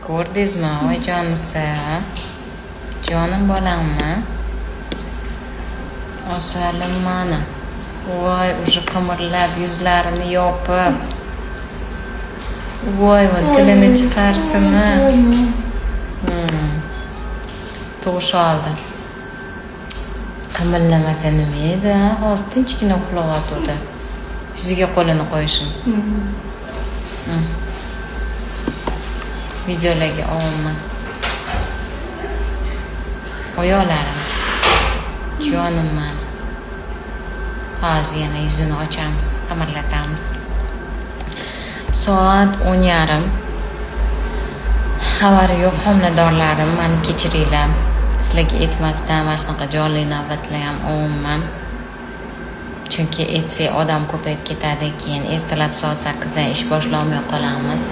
Ko'rdingizmi, oyijonisi? Jonim bolammi? Osalim mani. Voy, o'sha qimirlab yuzlarini yopib. Voy, tilini chiqarishini. Tug'ish oldi. Qimillamasa nima edi? Hozir tinchgina uxlayotdi. Yuziga qo'lini qo'yishin. Videolarga olma. Oyoqlarim. Jonim mani. Hozir yana yuzini ochamiz, qimirlatamiz. Soat 10:30. Xabari yo'q homiladorlarim, meni kechiringlar. Sizlarga aytmasdan mana shunaqa jonli navbatlar ham umuman. Chunki aytsak odam ko'payib ketadi, keyin ertalab soat 8 dan ish boshlolmay qolamiz.